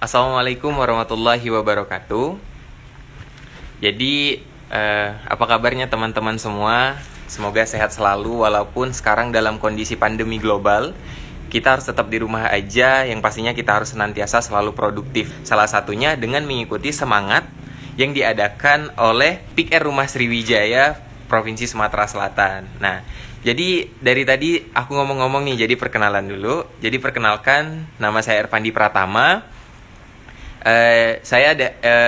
Assalamualaikum warahmatullahi wabarakatuh. Jadi, apa kabarnya teman-teman semua? Semoga sehat selalu walaupun sekarang dalam kondisi pandemi global. Kita harus tetap di rumah aja, yang pastinya kita harus senantiasa selalu produktif. Salah satunya dengan mengikuti semangat yang diadakan oleh PIKR Rumah Sriwijaya Provinsi Sumatera Selatan. Nah, jadi dari tadi aku ngomong-ngomong nih, jadi perkenalan dulu. Jadi perkenalkan, nama saya Ervandi Pratama. Saya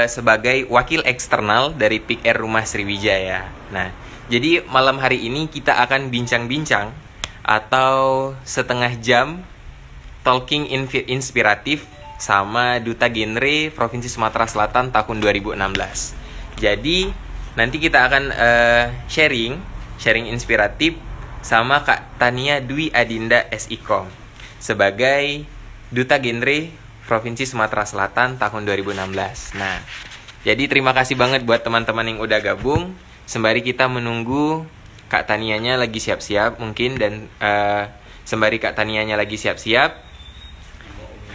sebagai wakil eksternal dari PIKR Rumah Sriwijaya. Nah, jadi malam hari ini kita akan bincang-bincang atau setengah jam talking inspiratif sama Duta Genre Provinsi Sumatera Selatan tahun 2016. Jadi nanti kita akan sharing inspiratif sama Kak Tania Dwi Adinda SIKOM sebagai Duta Genre Provinsi Sumatera Selatan tahun 2016. Nah, jadi terima kasih banget buat teman-teman yang udah gabung. Sembari kita menunggu Kak Tanianya lagi siap-siap mungkin, dan sembari Kak Tanianya lagi siap-siap,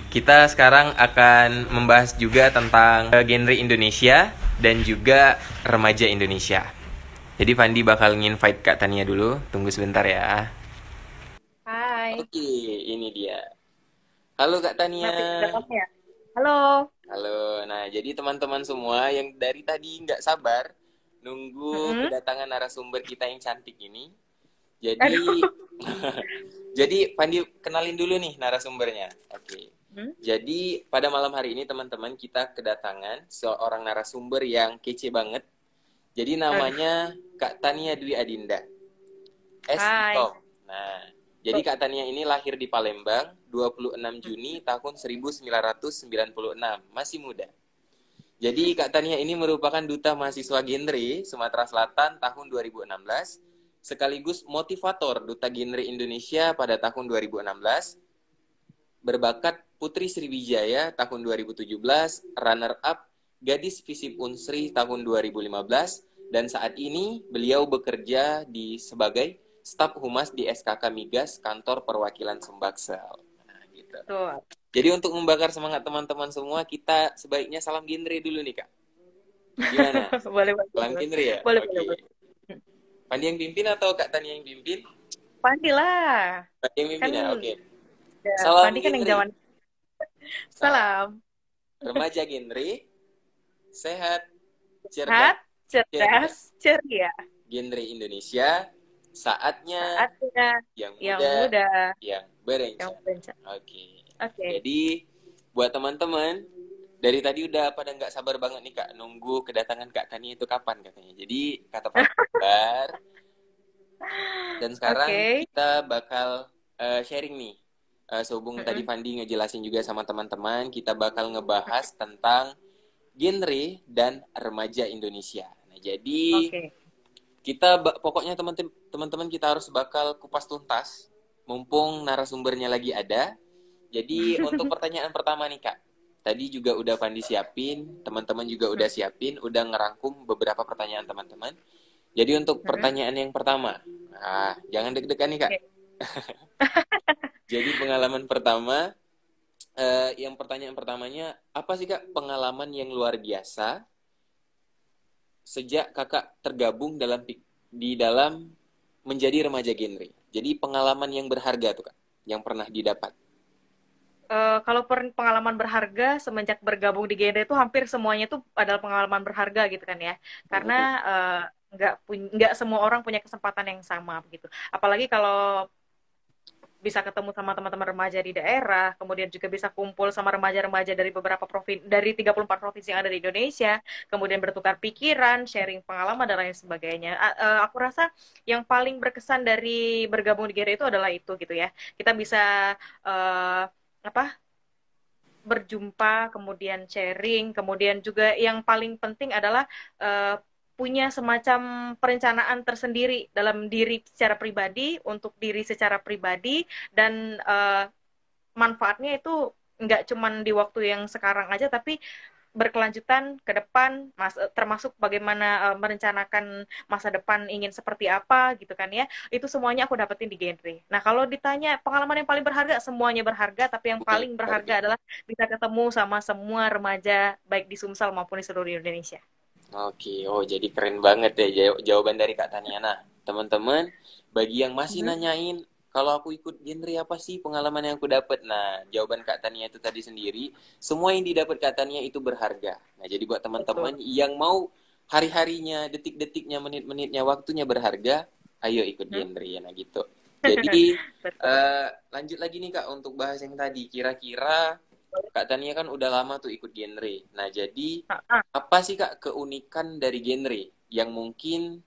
kita sekarang akan membahas juga tentang genre Indonesia dan juga remaja Indonesia. Jadi Fandi bakal nginvite Kak Tania dulu. Tunggu sebentar ya. Hai, Oke, ini dia. Halo Kak Tania. kenapa datang ya? Halo. Halo, nah jadi teman-teman semua yang dari tadi nggak sabar nunggu Mm-mm. kedatangan narasumber kita yang cantik ini. Aduh. Jadi, jadi Pandi kenalin dulu nih narasumbernya. Oke. Hmm? Jadi pada malam hari ini teman-teman kita kedatangan seorang narasumber yang kece banget. Jadi Aduh. namanya Kak Tania Dwi Adinda, Hai. SIKOM. Nah, jadi Kak Tania ini lahir di Palembang 26 Juni tahun 1996, masih muda. Jadi Kak Tania ini merupakan Duta Mahasiswa Genre Sumatera Selatan tahun 2016, sekaligus motivator Duta Genre Indonesia pada tahun 2016, berbakat Putri Sriwijaya tahun 2017, runner-up Gadis Visip Unsri tahun 2015, dan saat ini beliau bekerja sebagai staf humas di SKK Migas, Kantor Perwakilan Sumbaksel. Nah, gitu. Tuh. Jadi untuk membakar semangat teman-teman semua, kita sebaiknya salam genre dulu nih Kak. Gimana? Boleh, boleh, Salam boleh. genre ya? Boleh, boleh, boleh. Oke. Pandi yang pimpin atau Kak Tania yang pimpin? Pandi lah. Pandi yang Kan pimpin ya? Oke. ya, Salam Pandi kan yang genre. zaman salam. Remaja genre, sehat, cerdas, Sehat, cerdas, ceria. ceria. Genre Indonesia, saatnya Saatnya yang yang muda, muda, yang yang berencana. berencana. Oke. Oke. Jadi, buat teman-teman, dari tadi udah pada nggak sabar banget nih Kak, nunggu kedatangan Kak Tania itu kapan katanya. Jadi, kata Pak Bar, dan sekarang Oke. kita bakal sharing nih. Sehubung tadi Mm-mm. Fandi ngejelasin juga sama teman-teman, kita bakal ngebahas tentang genre dan remaja Indonesia. Nah, jadi Oke. kita pokoknya teman-teman kita harus bakal kupas tuntas mumpung narasumbernya lagi ada. Jadi untuk pertanyaan pertama nih Kak. Tadi juga udah Fandi siapin, teman-teman juga udah siapin, udah ngerangkum beberapa pertanyaan teman-teman. Jadi untuk Mm-mm. pertanyaan yang pertama, nah jangan deg-degan nih Kak. Oke. Jadi pengalaman pertama, yang pertanyaan pertamanya, apa sih Kak pengalaman yang luar biasa sejak Kakak tergabung di dalam menjadi remaja genre? Jadi pengalaman yang berharga tuh Kak, yang pernah didapat. Kalau pengalaman berharga semenjak bergabung di genre itu hampir semuanya itu adalah pengalaman berharga gitu kan ya. Karena nggak semua orang punya kesempatan yang sama begitu. Apalagi kalau bisa ketemu sama teman-teman remaja di daerah, kemudian juga bisa kumpul sama remaja-remaja dari beberapa provinsi, dari 34 provinsi yang ada di Indonesia, kemudian bertukar pikiran, sharing pengalaman dan lain sebagainya. Aku rasa yang paling berkesan dari bergabung di genre itu adalah itu gitu ya. Kita bisa uh, apa berjumpa, kemudian sharing, kemudian juga yang paling penting adalah uh, punya semacam perencanaan tersendiri dalam diri secara pribadi, untuk diri secara pribadi, dan manfaatnya itu nggak cuman di waktu yang sekarang aja, tapi berkelanjutan ke depan, termasuk bagaimana merencanakan masa depan ingin seperti apa gitu kan ya. Itu semuanya aku dapetin di genre. Nah, kalau ditanya pengalaman yang paling berharga, semuanya berharga, tapi yang Semuanya paling berharga. berharga adalah bisa ketemu sama semua remaja baik di Sumsel maupun di seluruh Indonesia. Oke, oh jadi keren banget ya jawaban dari Kak Tania. Nah, teman-teman, bagi yang masih Mhm. nanyain, kalau aku ikut genre apa sih pengalaman yang aku dapat? Nah, jawaban Kak Tania itu tadi sendiri, semua yang didapat Kak Tania itu berharga. Nah, jadi buat teman-teman Betul. yang mau hari-harinya, detik-detiknya, menit-menitnya, waktunya berharga, ayo ikut Mhm. genre ya, nah gitu. Jadi, Betul. lanjut lagi nih Kak untuk bahas yang tadi. Kira-kira Kak Tania kan udah lama tuh ikut genre. Nah, jadi Ah, ah. apa sih Kak keunikan dari genre yang mungkin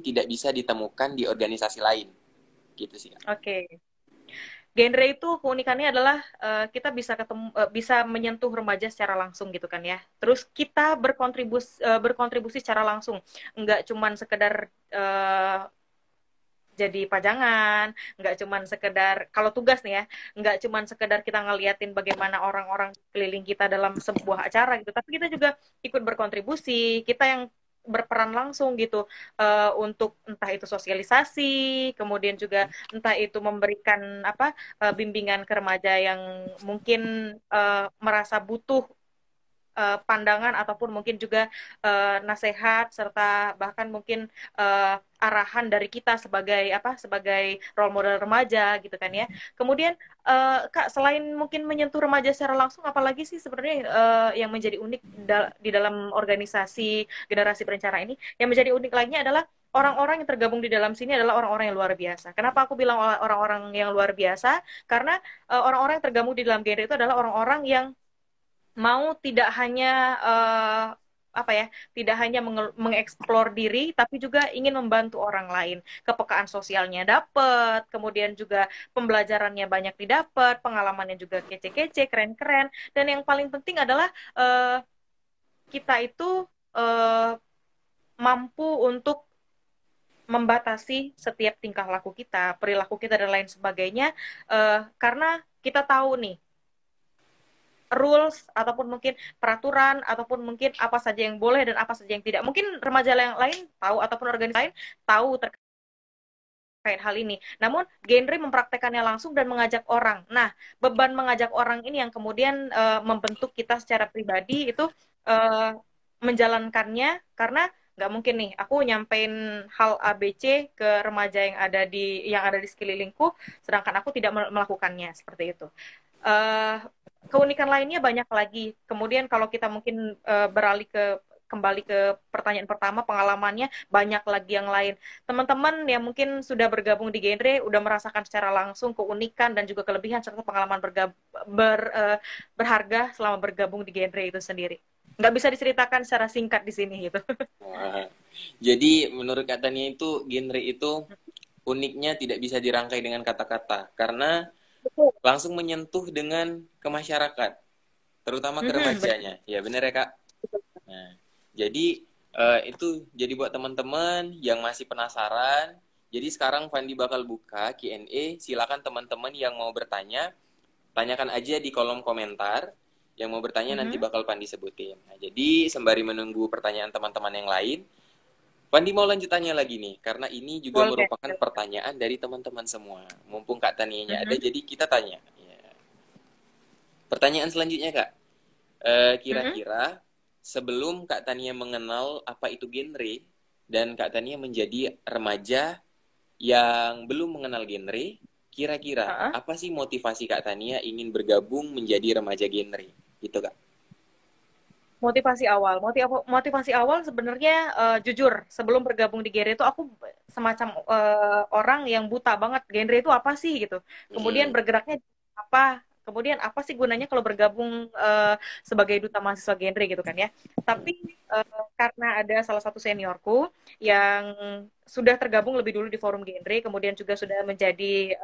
tidak bisa ditemukan di organisasi lain? Gitu sih Kak. Oke. Genre itu keunikannya adalah kita bisa bisa menyentuh remaja secara langsung gitu kan ya. Terus kita berkontribusi secara langsung, nggak cuman sekedar jadi pajangan, nggak cuman sekedar kalau tugas nih ya, nggak cuman sekedar kita ngeliatin bagaimana orang-orang keliling kita dalam sebuah acara gitu, tapi kita juga ikut berkontribusi, kita yang berperan langsung gitu untuk entah itu sosialisasi, kemudian juga entah itu memberikan apa bimbingan ke remaja yang mungkin merasa butuh pandangan ataupun mungkin juga nasihat serta bahkan mungkin arahan dari kita sebagai apa sebagai role model remaja gitu kan ya. Kemudian Kak selain mungkin menyentuh remaja secara langsung apalagi sih sebenarnya yang menjadi unik di dalam organisasi generasi berencana ini yang menjadi unik lainnya adalah orang-orang yang tergabung di dalam sini adalah orang-orang yang luar biasa. Kenapa aku bilang orang-orang yang luar biasa? Karena orang-orang yang tergabung di dalam genre itu adalah orang-orang yang mau tidak hanya apa ya, tidak hanya mengeksplor diri, tapi juga ingin membantu orang lain. Kepekaan sosialnya dapat, kemudian juga pembelajarannya banyak didapat, pengalamannya juga kece-kece, keren-keren, dan yang paling penting adalah kita itu uh, mampu untuk membatasi setiap tingkah laku kita, perilaku kita dan lain sebagainya, karena kita tahu nih rules ataupun mungkin peraturan ataupun mungkin apa saja yang boleh dan apa saja yang tidak. Mungkin remaja yang lain tahu ataupun organisasi lain tahu terkait hal ini. Namun genre mempraktekannya langsung dan mengajak orang. Nah, beban mengajak orang ini yang kemudian membentuk kita secara pribadi itu uh, menjalankannya karena nggak mungkin nih aku nyampein hal A B C ke remaja yang ada di sekelilingku sedangkan aku tidak melakukannya seperti itu. Uh, Keunikan lainnya banyak lagi. Kemudian kalau kita mungkin kembali ke pertanyaan pertama, pengalamannya banyak lagi yang lain. Teman-teman yang mungkin sudah bergabung di genre, udah merasakan secara langsung keunikan dan juga kelebihan serta pengalaman berharga selama bergabung di genre itu sendiri. Nggak bisa diceritakan secara singkat di sini gitu. Wah. Jadi menurut Kak Tania itu genre itu uniknya tidak bisa dirangkai dengan kata-kata karena Betul. langsung menyentuh dengan ke masyarakat, terutama ke Benar. remajanya. Ya benar ya Kak? Nah, jadi itu jadi buat teman-teman yang masih penasaran. Jadi sekarang Fandi bakal buka Q&A. Silakan teman-teman yang mau bertanya, tanyakan aja di kolom komentar. Yang mau bertanya nanti bakal Fandi sebutin. Nah, jadi sembari menunggu pertanyaan teman-teman yang lain, Fandi mau lanjut tanya lagi nih, karena ini juga Boleh. merupakan pertanyaan dari teman-teman semua. Mumpung Kak Tanianya ada, Mhm. jadi kita tanya. Ya. Pertanyaan selanjutnya Kak, Mhm. kira-kira sebelum Kak Tania mengenal apa itu genre dan Kak Tania menjadi remaja yang belum mengenal genre, kira-kira Uh-uh. apa sih motivasi Kak Tania ingin bergabung menjadi remaja genre? Gitu Kak. Motivasi awal sebenarnya jujur sebelum bergabung di genre itu aku semacam orang yang buta banget genre itu apa sih gitu. Kemudian Mm-mm. bergeraknya apa? Kemudian apa sih gunanya kalau bergabung sebagai duta mahasiswa genre gitu kan ya. Tapi karena ada salah satu seniorku yang sudah tergabung lebih dulu di forum genre, kemudian juga sudah menjadi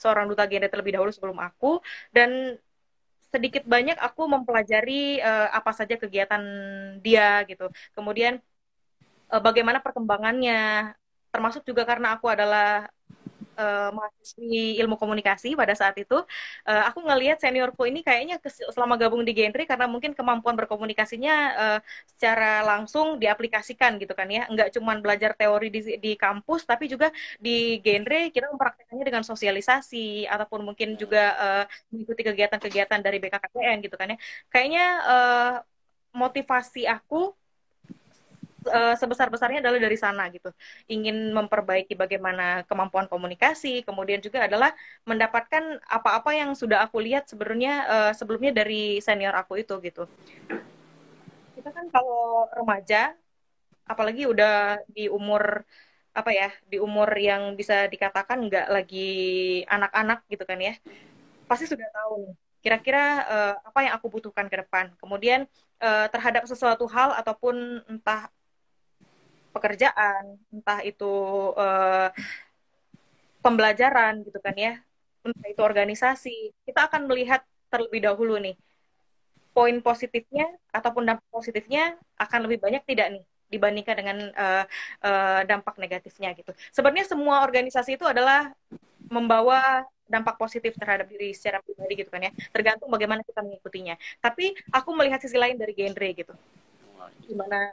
seorang duta genre terlebih dahulu sebelum aku dan sedikit banyak aku mempelajari apa saja kegiatan dia gitu. Kemudian bagaimana perkembangannya, termasuk juga karena aku adalah mahasiswi ilmu komunikasi pada saat itu, aku ngelihat seniorku ini kayaknya selama gabung di genre karena mungkin kemampuan berkomunikasinya secara langsung diaplikasikan gitu kan ya, nggak cuma belajar teori di kampus, tapi juga di genre kita mempraktekannya dengan sosialisasi ataupun mungkin juga mengikuti kegiatan-kegiatan dari BKKBN gitu kan ya. Kayaknya motivasi aku sebesar-besarnya adalah dari sana gitu. Ingin memperbaiki bagaimana kemampuan komunikasi, kemudian juga adalah mendapatkan apa-apa yang sudah aku lihat sebenarnya sebelumnya dari senior aku itu gitu. Kita kan kalau remaja, apalagi udah di umur apa ya, di umur yang bisa dikatakan nggak lagi anak-anak gitu kan ya, pasti sudah tahu nih kira-kira apa yang aku butuhkan ke depan. Kemudian terhadap sesuatu hal ataupun entah pekerjaan, entah itu uh, pembelajaran gitu kan ya, entah itu organisasi, kita akan melihat terlebih dahulu nih poin positifnya ataupun dampak positifnya akan lebih banyak tidak nih dibandingkan dengan dampak negatifnya gitu. Sebenarnya semua organisasi itu adalah membawa dampak positif terhadap diri secara pribadi gitu kan ya, tergantung bagaimana kita mengikutinya. Tapi aku melihat sisi lain dari genre gitu, gimana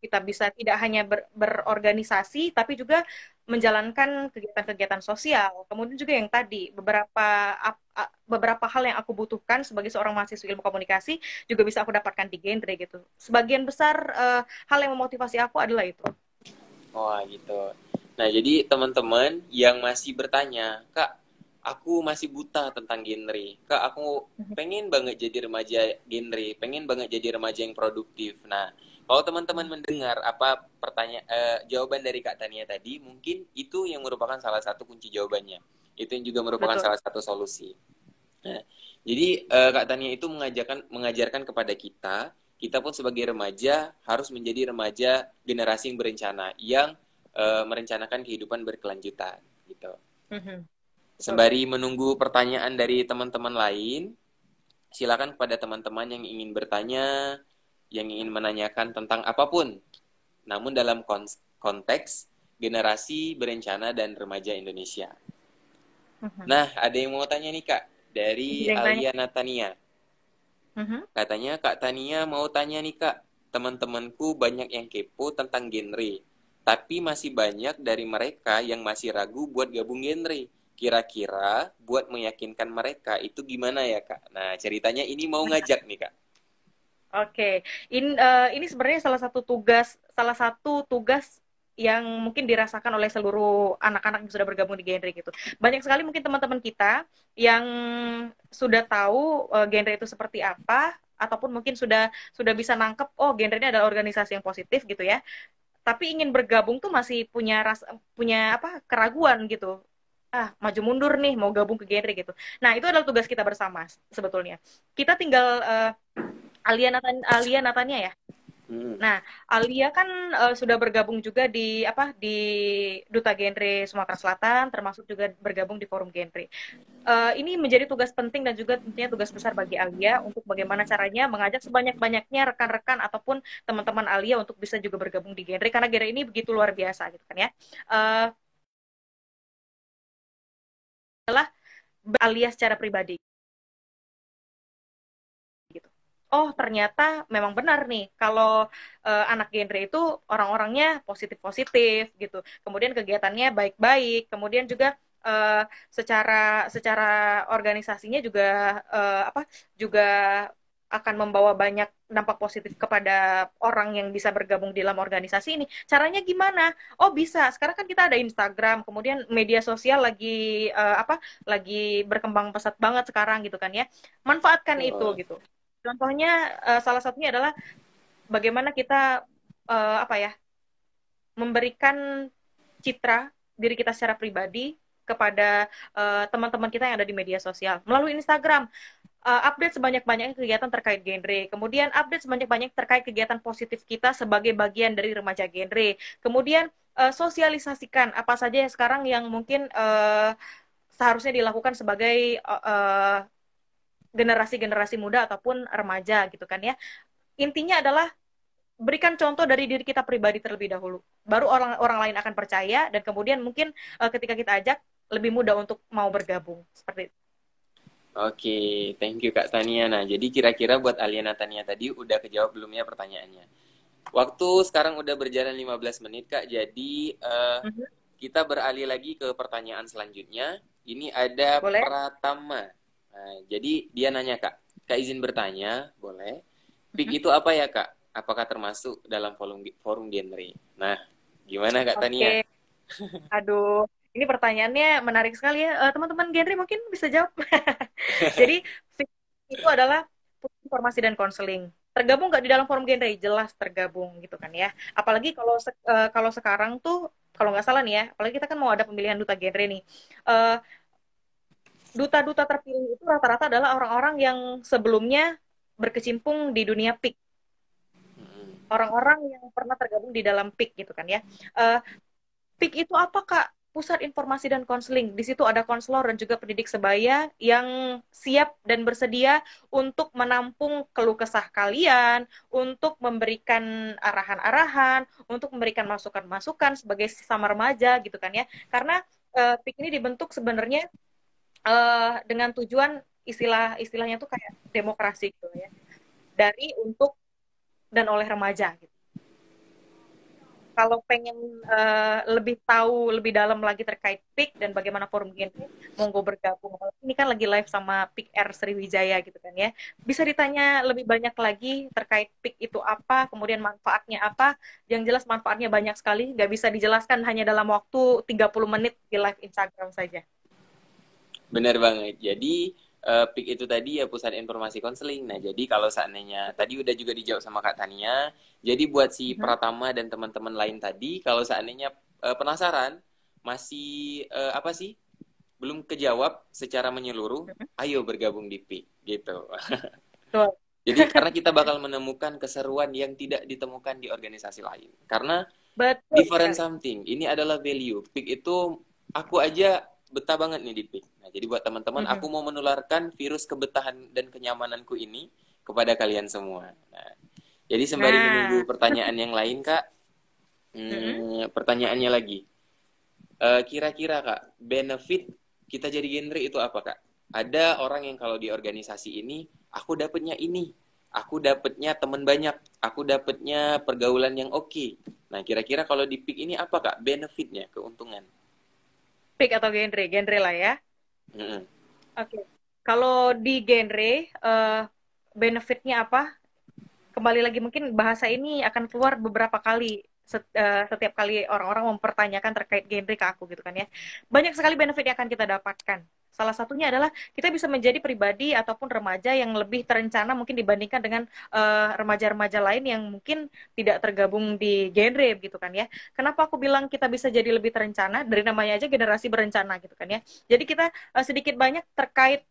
kita bisa tidak hanya berorganisasi tapi juga menjalankan kegiatan-kegiatan sosial. Kemudian juga yang tadi beberapa hal yang aku butuhkan sebagai seorang mahasiswa ilmu komunikasi juga bisa aku dapatkan di genre gitu. Sebagian besar hal yang memotivasi aku adalah itu. Wah gitu. Nah jadi teman-teman yang masih bertanya, Kak, aku masih buta tentang genre. Kak, aku pengen banget jadi remaja genre, pengen banget jadi remaja yang produktif. Nah, kalau teman-teman mendengar apa jawaban dari Kak Tania tadi, mungkin itu yang merupakan salah satu kunci jawabannya. Itu yang juga merupakan Betul. salah satu solusi. Nah, jadi Kak Tania itu mengajarkan kepada kita pun sebagai remaja harus menjadi remaja generasi yang berencana, yang merencanakan kehidupan berkelanjutan, gitu. Betul. Sembari menunggu pertanyaan dari teman-teman lain, silakan kepada teman-teman yang ingin bertanya, yang ingin menanyakan tentang apapun, namun dalam konteks generasi berencana dan remaja Indonesia. Nah, ada yang mau tanya nih Kak, dari Yang tanya. Alia Natania. Katanya Kak Tania mau tanya nih Kak, teman-temanku banyak yang kepo tentang genre, tapi masih banyak dari mereka yang masih ragu buat gabung genre. Kira-kira buat meyakinkan mereka itu gimana ya Kak? Nah ceritanya ini mau ngajak nih Kak. Oke, ini sebenarnya salah satu tugas yang mungkin dirasakan oleh seluruh anak-anak yang sudah bergabung di genre gitu. Banyak sekali mungkin teman-teman kita yang sudah tahu genre itu seperti apa, ataupun mungkin sudah bisa nangkep, oh genre ini adalah organisasi yang positif gitu ya. Tapi ingin bergabung tuh masih punya apa keraguan gitu. Ah, maju mundur nih mau gabung ke genre gitu. Nah, itu adalah tugas kita bersama sebetulnya. Kita tinggal Alia Natania ya. Nah, Alia kan sudah bergabung juga di Duta Genre Sumatera Selatan, termasuk juga bergabung di Forum Genre. Ini menjadi tugas penting dan juga tentunya tugas besar bagi Alia untuk bagaimana caranya mengajak sebanyak-banyaknya rekan-rekan ataupun teman-teman Alia untuk bisa juga bergabung di Genre karena Genre ini begitu luar biasa gitu kan ya. Adalah Alia secara pribadi. Oh ternyata memang benar nih kalau anak genre itu orang-orangnya positif-positif gitu. Kemudian kegiatannya baik-baik. Kemudian juga secara secara organisasinya juga juga akan membawa banyak dampak positif kepada orang yang bisa bergabung di dalam organisasi ini. Caranya gimana? Oh bisa. Sekarang kan kita ada Instagram, kemudian media sosial lagi berkembang pesat banget sekarang gitu kan ya. Manfaatkan itu gitu. Contohnya salah satunya adalah bagaimana kita memberikan citra diri kita secara pribadi kepada teman-teman kita yang ada di media sosial melalui Instagram. Update sebanyak-banyaknya kegiatan terkait genre, kemudian update sebanyak-banyak terkait kegiatan positif kita sebagai bagian dari remaja genre, kemudian sosialisasikan apa saja yang sekarang yang mungkin seharusnya dilakukan sebagai generasi-generasi muda ataupun remaja gitu kan ya. Intinya adalah berikan contoh dari diri kita pribadi terlebih dahulu. Baru orang lain akan percaya dan kemudian mungkin ketika kita ajak lebih mudah untuk mau bergabung seperti itu. Oke, thank you Kak Tania. Nah, jadi kira-kira buat Aliana Tania tadi udah kejawab belum ya pertanyaannya? Waktu sekarang udah berjalan 15 menit Kak, jadi Mhm. kita beralih lagi ke pertanyaan selanjutnya. Ini ada Boleh? Pratama. Nah, jadi dia nanya Kak, Kak izin bertanya, boleh? Mhm. PIK itu apa ya Kak? Apakah termasuk dalam forum genre? Nah, gimana Kak Tania? Oke, aduh, ini pertanyaannya menarik sekali ya. Teman-teman genre mungkin bisa jawab. Jadi FIC itu adalah Pusat informasi dan konseling. Tergabung nggak di dalam forum genre? Jelas tergabung gitu kan ya. Apalagi kalau sekarang tuh kalau nggak salah nih ya, apalagi kita kan mau ada pemilihan duta genre nih. Eh, Duta-duta terpilih itu rata-rata adalah orang-orang yang sebelumnya berkecimpung di dunia PIK. Hmm. Orang-orang yang pernah tergabung di dalam PIK gitu kan ya. Eh, PIK itu apa Kak? Pusat Informasi dan Konseling. Di situ ada konselor dan juga pendidik sebaya yang siap dan bersedia untuk menampung keluh kesah kalian, untuk memberikan arahan-arahan, untuk memberikan masukan-masukan sebagai sesama remaja gitu kan ya. Karena PIK ini dibentuk sebenarnya dengan tujuan istilahnya tuh kayak demokrasi gitu ya. Dari untuk dan oleh remaja gitu. Kalau pengen lebih tahu lebih dalam lagi terkait PIK dan bagaimana forum genre, monggo bergabung. Ini kan lagi live sama PIK R Sriwijaya gitu kan ya. Bisa ditanya lebih banyak lagi terkait PIK itu apa, kemudian manfaatnya apa. Yang jelas manfaatnya banyak sekali, nggak bisa dijelaskan hanya dalam waktu 30 menit di live Instagram saja. Benar banget. Jadi PIK itu tadi ya pusat informasi konseling. Nah, jadi kalau seandainya tadi udah juga dijawab sama Kak Tania, jadi buat si Mhm. Pratama dan teman-teman lain tadi, kalau seandainya penasaran, masih apa sih? Belum kejawab secara menyeluruh, Mhm. ayo bergabung di PIK gitu. Betul. Jadi karena kita bakal menemukan keseruan yang tidak ditemukan di organisasi lain. Karena Betul different sekali. something. Ini adalah value. PIK itu aku aja betah banget nih di PIK. Nah, jadi buat teman-teman, aku Mhm. mau menularkan virus kebetahan dan kenyamananku ini kepada kalian semua. Nah, jadi sembari menunggu Nah, pertanyaan yang lain, Kak, mhm. pertanyaannya lagi. Kira-kira, Kak, benefit kita jadi genre itu apa, Kak? Ada orang yang kalau di organisasi ini, aku dapetnya ini. Aku dapetnya teman banyak. Aku dapetnya pergaulan yang oke. Nah, kira-kira kalau di PIK ini apa, Kak? Benefitnya, keuntungan. PIK atau genre? Genre lah ya. Mm-mm. Oke. Kalau di genre, benefitnya apa? Kembali lagi mungkin bahasa ini akan keluar beberapa kali setiap kali orang-orang mempertanyakan terkait genre ke aku gitu kan ya. Banyak sekali benefit yang akan kita dapatkan. Salah satunya adalah kita bisa menjadi pribadi ataupun remaja yang lebih terencana mungkin dibandingkan dengan remaja-remaja lain yang mungkin tidak tergabung di genre gitu kan ya. Kenapa aku bilang kita bisa jadi lebih terencana? Dari namanya aja generasi berencana gitu kan ya. Jadi kita sedikit banyak terkait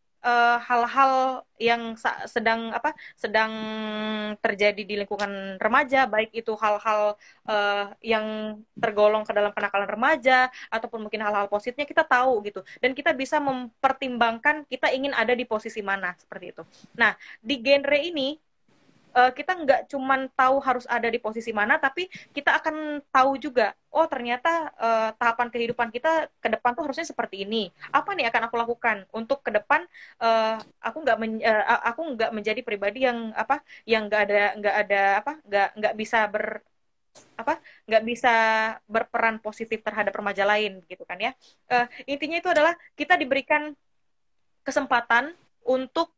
hal-hal yang sedang terjadi di lingkungan remaja, baik itu hal-hal yang tergolong ke dalam kenakalan remaja ataupun mungkin hal-hal positifnya kita tahu gitu dan kita bisa mempertimbangkan kita ingin ada di posisi mana seperti itu. Nah, di genre ini kita nggak cuman tahu harus ada di posisi mana, tapi kita akan tahu juga, oh ternyata tahapan kehidupan kita ke depan tuh harusnya seperti ini. Apa nih akan aku lakukan untuk ke depan aku nggak menjadi pribadi yang yang nggak bisa nggak bisa berperan positif terhadap remaja lain gitu kan ya. Intinya itu adalah kita diberikan kesempatan untuk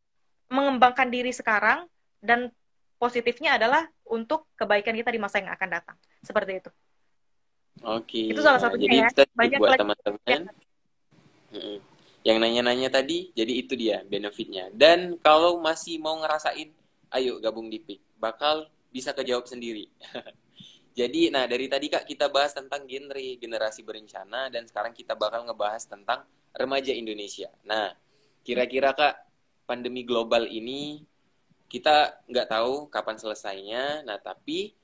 mengembangkan diri sekarang dan positifnya adalah untuk kebaikan kita di masa yang akan datang. Seperti itu. Oke, Itu salah nah satunya jadi ya. itu tadi Banyak buat lagi teman-teman yang mm-mm, yang nanya-nanya tadi, jadi itu dia benefitnya. Dan kalau masih mau ngerasain, ayo gabung di PIK, bakal bisa kejawab sendiri. Jadi, nah dari tadi Kak kita bahas tentang genre, generasi berencana, dan sekarang kita bakal ngebahas tentang remaja Indonesia. Nah, kira-kira Kak, pandemi global ini kita nggak tahu kapan selesainya. Nah, tapi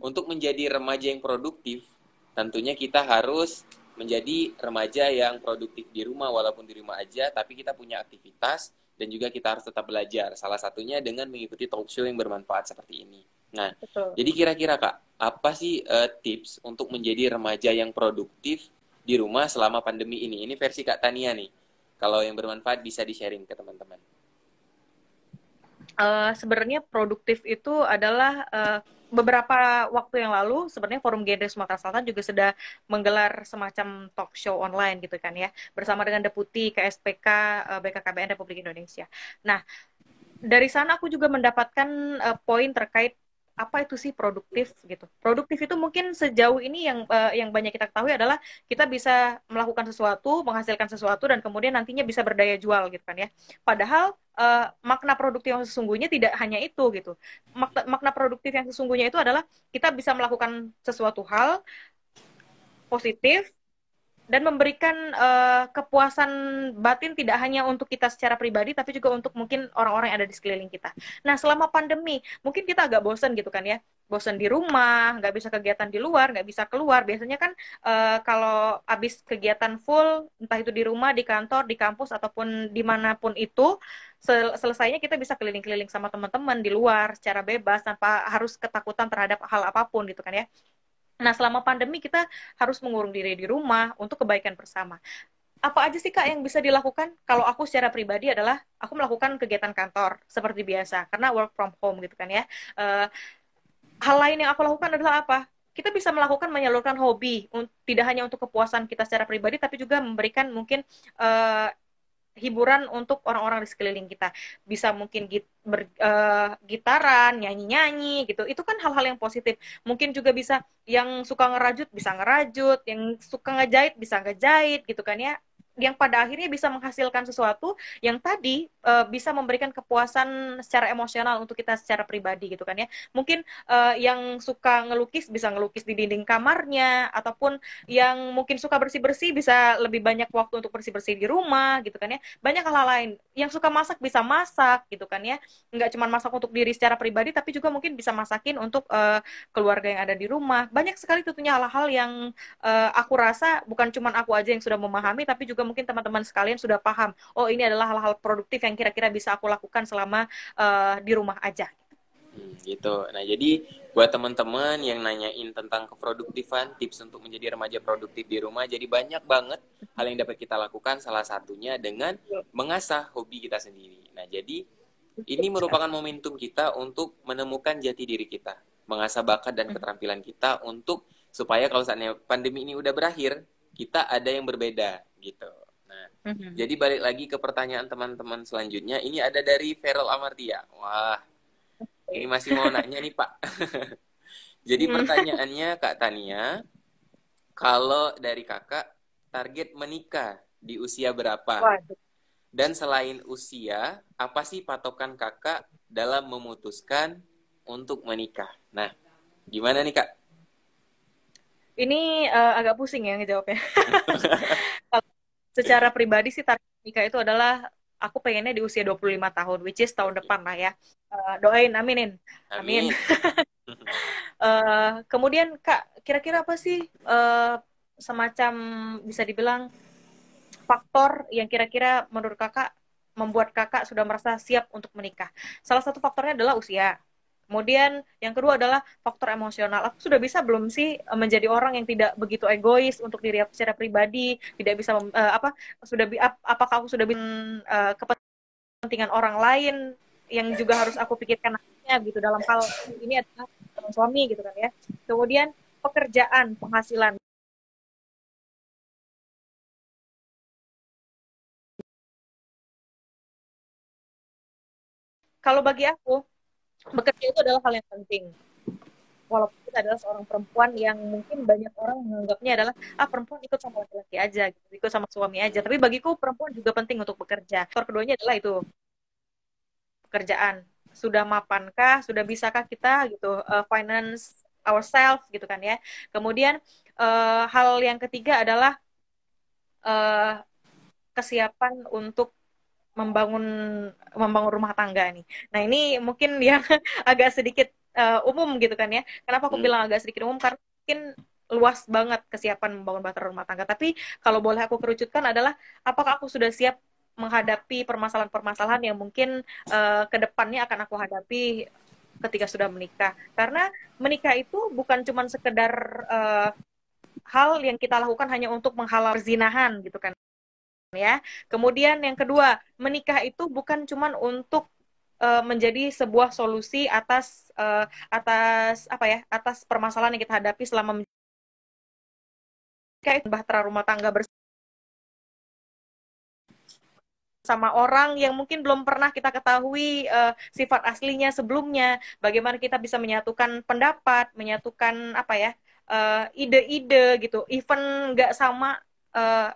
untuk menjadi remaja yang produktif, tentunya kita harus menjadi remaja yang produktif di rumah, walaupun di rumah aja, tapi kita punya aktivitas dan juga kita harus tetap belajar. Salah satunya dengan mengikuti talk show yang bermanfaat seperti ini. Nah, betul. jadi kira-kira Kak, apa sih tips untuk menjadi remaja yang produktif di rumah selama pandemi ini. Ini versi Kak Tania nih. Kalau yang bermanfaat bisa di-sharing ke teman-teman. Sebenarnya produktif itu adalah beberapa waktu yang lalu sebenarnya Forum Genre Sumatera Selatan juga sudah menggelar semacam talk show online gitu kan ya bersama dengan Deputi KSPK BKKBN Republik Indonesia. Nah, dari sana aku juga mendapatkan poin terkait apa itu sih produktif gitu. Produktif itu mungkin sejauh ini yang banyak kita ketahui adalah kita bisa melakukan sesuatu, menghasilkan sesuatu dan kemudian nantinya bisa berdaya jual gitu kan ya. Padahal makna produktif yang sesungguhnya tidak hanya itu gitu. Makna produktif yang sesungguhnya itu adalah kita bisa melakukan sesuatu hal positif dan memberikan kepuasan batin tidak hanya untuk kita secara pribadi tapi juga untuk mungkin orang-orang yang ada di sekeliling kita. Nah, selama pandemi mungkin kita agak bosan gitu kan ya, bosan di rumah, nggak bisa kegiatan di luar, nggak bisa keluar. Biasanya kan kalau habis kegiatan full, entah itu di rumah, di kantor, di kampus ataupun dimanapun itu, selesainya kita bisa keliling-keliling sama teman-teman di luar secara bebas tanpa harus ketakutan terhadap hal apapun gitu kan ya. Nah, selama pandemi kita harus mengurung diri di rumah untuk kebaikan bersama. Apa aja sih Kak yang bisa dilakukan? Kalau aku secara pribadi adalah aku melakukan kegiatan kantor seperti biasa karena work from home gitu kan ya. Uh, Hal lain yang aku lakukan adalah apa? Kita bisa melakukan menyalurkan hobi, tidak hanya untuk kepuasan kita secara pribadi, tapi juga memberikan mungkin uh, hiburan untuk orang-orang di sekeliling kita. Bisa mungkin gitaran, nyanyi-nyanyi gitu. Itu kan hal-hal yang positif. Mungkin juga bisa yang suka ngerajut bisa ngerajut, yang suka ngejahit bisa ngejahit gitu kan ya. Yang pada akhirnya bisa menghasilkan sesuatu yang tadi bisa memberikan kepuasan secara emosional untuk kita secara pribadi gitu kan ya. Mungkin yang suka ngelukis bisa ngelukis di dinding kamarnya, ataupun yang mungkin suka bersih-bersih bisa lebih banyak waktu untuk bersih-bersih di rumah gitu kan ya. Banyak hal lain. Yang suka masak bisa masak gitu kan ya. Nggak cuma masak untuk diri secara pribadi tapi juga mungkin bisa masakin untuk keluarga yang ada di rumah. Banyak sekali tentunya hal-hal yang aku rasa bukan cuma aku aja yang sudah memahami tapi juga mungkin teman-teman sekalian sudah paham. Oh, ini adalah hal-hal produktif yang kira-kira bisa aku lakukan selama di rumah aja. Gitu. Nah, jadi buat teman-teman yang nanyain tentang keproduktifan, tips untuk menjadi remaja produktif di rumah, jadi banyak banget hal yang dapat kita lakukan, salah satunya dengan mengasah hobi kita sendiri. Nah, jadi ini merupakan momentum kita untuk menemukan jati diri kita, mengasah bakat dan keterampilan kita untuk supaya kalau saatnya pandemi ini udah berakhir, kita ada yang berbeda gitu. Nah, jadi balik lagi ke pertanyaan teman-teman selanjutnya, ini ada dari Feral Amartia. Wah, ini masih mau nanya nih Pak. Jadi pertanyaannya Kak Tania, kalau dari kakak target menikah di usia berapa? Waduh. Dan selain usia, apa sih patokan kakak dalam memutuskan untuk menikah? Nah, gimana nih Kak? Ini agak pusing ya ngejawabnya. Secara pribadi sih target nikah itu adalah aku pengennya di usia 25 tahun, which is tahun depan lah ya. Doain, aminin. Amin. Amin. Kemudian Kak, kira-kira apa sih semacam bisa dibilang faktor yang kira-kira menurut Kakak membuat Kakak sudah merasa siap untuk menikah? Salah satu faktornya adalah usia. Kemudian yang kedua adalah faktor emosional. Aku sudah bisa belum sih menjadi orang yang tidak begitu egois untuk diri aku secara pribadi, tidak bisa apakah aku sudah bisa kepentingan orang lain yang juga harus aku pikirkan nantinya gitu dalam hal ini adalah suami gitu kan ya. Kemudian pekerjaan, penghasilan. Kalau bagi aku, bekerja itu adalah hal yang penting. Walaupun kita adalah seorang perempuan yang mungkin banyak orang menganggapnya adalah perempuan ikut sama laki-laki aja, gitu, ikut sama suami aja. Tapi bagiku perempuan juga penting untuk bekerja. Faktor keduanya adalah itu pekerjaan. Sudah mapankah, sudah bisakah kita gitu finance ourselves gitu kan ya. Kemudian hal yang ketiga adalah kesiapan untuk membangun rumah tangga nih. Nah, ini mungkin yang agak sedikit umum gitu kan ya. Kenapa aku bilang agak sedikit umum? Karena mungkin luas banget kesiapan membangun bahtera rumah tangga. Tapi kalau boleh aku kerucutkan adalah apakah aku sudah siap menghadapi permasalahan-permasalahan yang mungkin ke depannya akan aku hadapi ketika sudah menikah. Karena menikah itu bukan cuma sekedar hal yang kita lakukan hanya untuk menghalau perzinahan gitu kan ya. Kemudian yang kedua, menikah itu bukan cuman untuk menjadi sebuah solusi atas apa ya, atas permasalahan yang kita hadapi selama menikah, itu bahtera rumah tangga sama orang yang mungkin belum pernah kita ketahui sifat aslinya sebelumnya. Bagaimana kita bisa menyatukan pendapat, menyatukan apa ya, ide-ide gitu. Even nggak sama uh,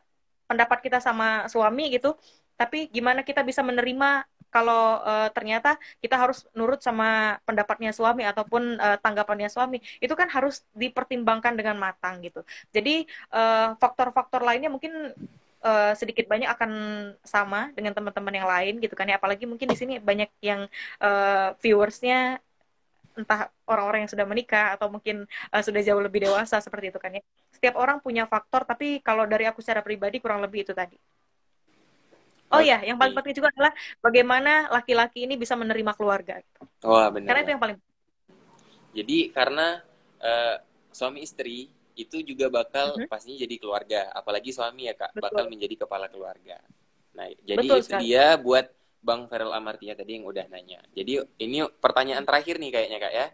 pendapat kita sama suami gitu, tapi gimana kita bisa menerima kalau ternyata kita harus nurut sama pendapatnya suami ataupun tanggapannya suami. Itu kan harus dipertimbangkan dengan matang gitu. Jadi faktor-faktor lainnya mungkin sedikit banyak akan sama dengan teman-teman yang lain gitu kan ya, apalagi mungkin di sini banyak yang viewersnya entah orang-orang yang sudah menikah atau mungkin sudah jauh lebih dewasa seperti itu kan ya. Setiap orang punya faktor, tapi kalau dari aku secara pribadi kurang lebih itu tadi. Oh ya, yang paling Oke. penting juga adalah bagaimana laki-laki ini bisa menerima keluarga, Wah, bener karena itu banget. yang paling. Jadi karena suami istri itu juga bakal Mhm, pastinya jadi keluarga, apalagi suami ya Kak, bakal betul, menjadi kepala keluarga. Nah, betul jadi itu sekali. dia buat Bang Feral Amartia tadi yang udah nanya. Jadi ini pertanyaan terakhir nih kayaknya Kak ya.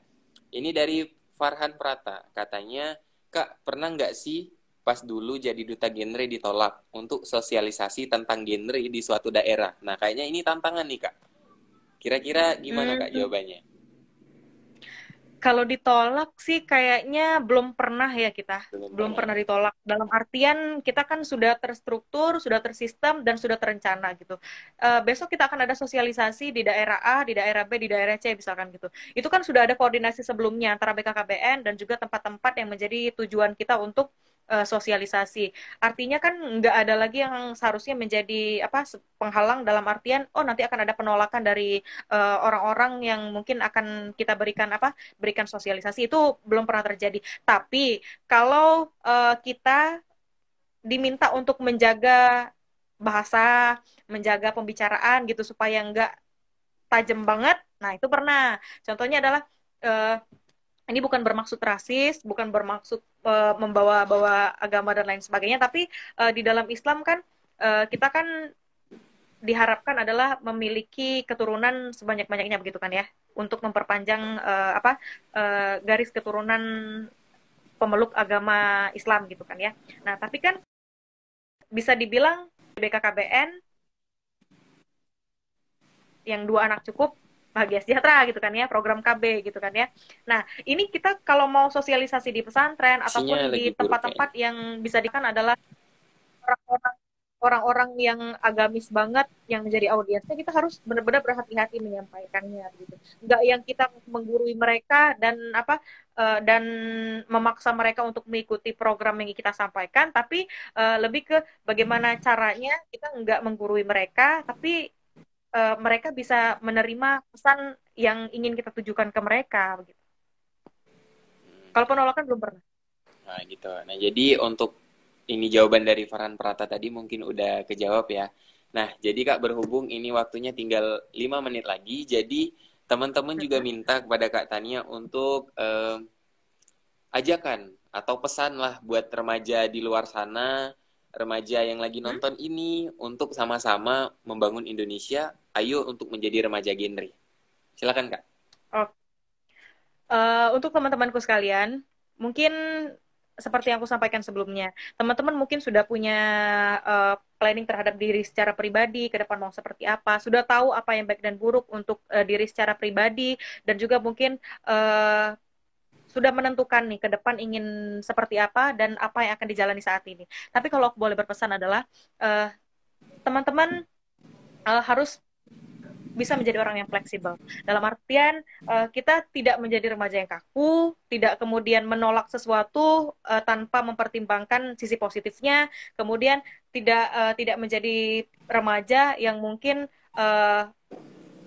Ini dari Farhan Prata, katanya, Kak, pernah nggak sih pas dulu jadi duta genre ditolak untuk sosialisasi tentang genre di suatu daerah? Nah, kayaknya ini tantangan nih Kak. Kira-kira gimana Kak Hmm, jawabannya? Kalau ditolak sih kayaknya belum pernah ya kita. Belum Belum pernah. pernah ditolak. Dalam artian kita kan sudah terstruktur, sudah tersistem, dan sudah terencana gitu. Besok kita akan ada sosialisasi di daerah A, di daerah B, di daerah C misalkan gitu. Itu kan sudah ada koordinasi sebelumnya antara BKKBN dan juga tempat-tempat yang menjadi tujuan kita untuk sosialisasi. Artinya kan nggak ada lagi yang seharusnya menjadi apa penghalang dalam artian oh nanti akan ada penolakan dari orang-orang yang mungkin akan kita berikan sosialisasi, itu belum pernah terjadi. Tapi kalau kita diminta untuk menjaga bahasa, menjaga pembicaraan gitu supaya nggak tajam banget, nah itu pernah. Contohnya adalah uh, ini bukan bermaksud rasis, bukan bermaksud membawa-bawa agama dan lain sebagainya, tapi di dalam Islam kan kita kan diharapkan adalah memiliki keturunan sebanyak-banyaknya begitu kan ya, untuk memperpanjang garis keturunan pemeluk agama Islam gitu kan ya. Nah, tapi kan bisa dibilang BKKBN yang 2 anak cukup bahagia sejahtera gitu kan ya, program KB gitu kan ya. Nah, ini kita kalau mau sosialisasi di pesantren Sinyal ataupun lagi di buruk kayaknya. tempat-tempat yang bisa dikan adalah orang-orang orang-orang yang agamis banget yang menjadi audiensnya, kita harus benar-benar berhati-hati menyampaikannya gitu. Nggak yang kita menggurui mereka dan dan memaksa mereka untuk mengikuti program yang kita sampaikan, tapi lebih ke bagaimana caranya kita nggak menggurui mereka, tapi mereka bisa menerima pesan yang ingin kita tujukan ke mereka begitu. Kalau penolakan belum pernah. Nah, gitu. Nah, jadi untuk ini jawaban dari Farhan Prata tadi mungkin udah kejawab ya. Nah, jadi Kak berhubung ini waktunya tinggal 5 menit lagi, jadi teman-teman juga Mm-mm. minta kepada Kak Tania untuk ajakan atau pesan lah buat remaja di luar sana, remaja yang lagi Hmm? nonton ini untuk sama-sama membangun Indonesia. Ayo untuk menjadi remaja genre. Silakan Kak. Oh, untuk teman-temanku sekalian, mungkin seperti yang aku sampaikan sebelumnya, teman-teman mungkin sudah punya planning terhadap diri secara pribadi, ke depan mau seperti apa, sudah tahu apa yang baik dan buruk untuk diri secara pribadi, dan juga mungkin uh, sudah menentukan nih ke depan ingin seperti apa dan apa yang akan dijalani saat ini. Tapi kalau aku boleh berpesan adalah uh, teman-teman harus bisa menjadi orang yang fleksibel. Dalam artian kita tidak menjadi remaja yang kaku, tidak kemudian menolak sesuatu tanpa mempertimbangkan sisi positifnya, kemudian tidak menjadi remaja yang mungkin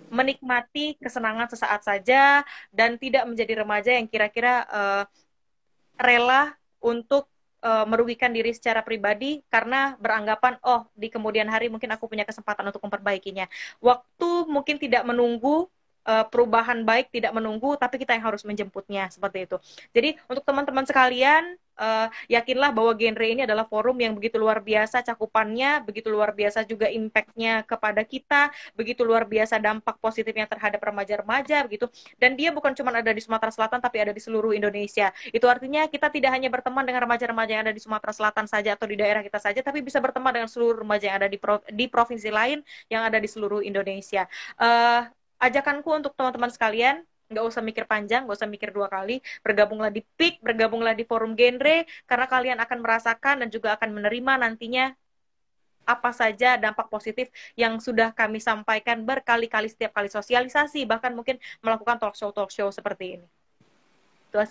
menikmati kesenangan sesaat saja dan tidak menjadi remaja yang kira-kira rela untuk merugikan diri secara pribadi karena beranggapan di kemudian hari mungkin aku punya kesempatan untuk memperbaikinya. Waktu mungkin tidak menunggu, perubahan baik tidak menunggu, tapi kita yang harus menjemputnya, seperti itu. Jadi untuk teman-teman sekalian, yakinlah bahwa genre ini adalah forum yang begitu luar biasa cakupannya, begitu luar biasa juga impact-nya kepada kita, begitu luar biasa dampak positifnya terhadap remaja-remaja, begitu. Dan dia bukan cuma ada di Sumatera Selatan, tapi ada di seluruh Indonesia. Itu artinya kita tidak hanya berteman dengan remaja-remaja yang ada di Sumatera Selatan saja atau di daerah kita saja, tapi bisa berteman dengan seluruh remaja yang ada di provinsi lain yang ada di seluruh Indonesia. Ajakanku untuk teman-teman sekalian, nggak usah mikir panjang, nggak usah mikir dua kali, bergabunglah di PIK, bergabunglah di forum genre, karena kalian akan merasakan dan juga akan menerima nantinya apa saja dampak positif yang sudah kami sampaikan berkali-kali setiap kali sosialisasi, bahkan mungkin melakukan talk show seperti ini.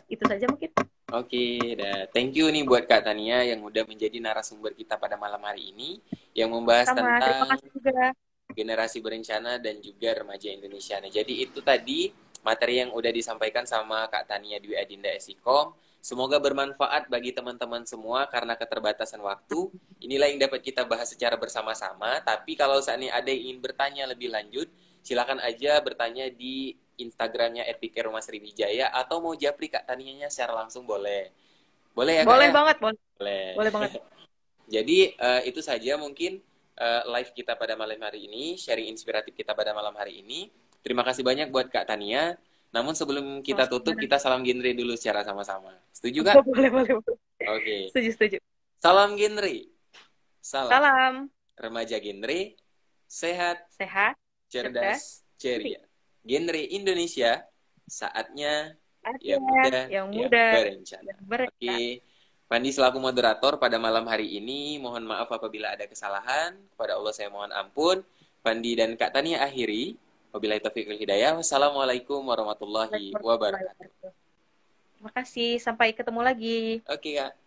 Itu saja mungkin. Oke, thank you nih buat Kak Tania yang udah menjadi narasumber kita pada malam hari ini, yang membahas Terima tentang kasih juga. generasi berencana dan juga remaja Indonesia. Nah, jadi itu tadi materi yang udah disampaikan sama Kak Tania Dwi Adinda Esikom. Semoga bermanfaat bagi teman-teman semua karena keterbatasan waktu. Inilah yang dapat kita bahas secara bersama-sama. Tapi kalau saat ini ada yang ingin bertanya lebih lanjut, silakan aja bertanya di Instagramnya @pikirrumahsriwijaya atau mau japri Kak Tanianya secara langsung boleh. Boleh ya Kak Boleh ya? banget, boleh. Boleh. Boleh banget. Jadi itu saja mungkin live kita pada malam hari ini, sharing inspiratif kita pada malam hari ini. Terima kasih banyak buat Kak Tania. Namun sebelum kita tutup, kita salam genre dulu secara sama-sama. Setuju, Kak? Boleh, boleh. Oke. Setuju. Salam genre. Salam. Remaja genre, sehat, cerdas, ceria. Genre Indonesia, saatnya yang muda, yang berencana. Oke. Pandi selaku moderator pada malam hari ini, mohon maaf apabila ada kesalahan. Kepada Allah saya mohon ampun. Pandi dan Kak Tania akhiri. Wabillahi taufiq wal hidayah. Wassalamualaikum warahmatullahi wabarakatuh. Terima kasih. Sampai ketemu lagi. Oke, Kak.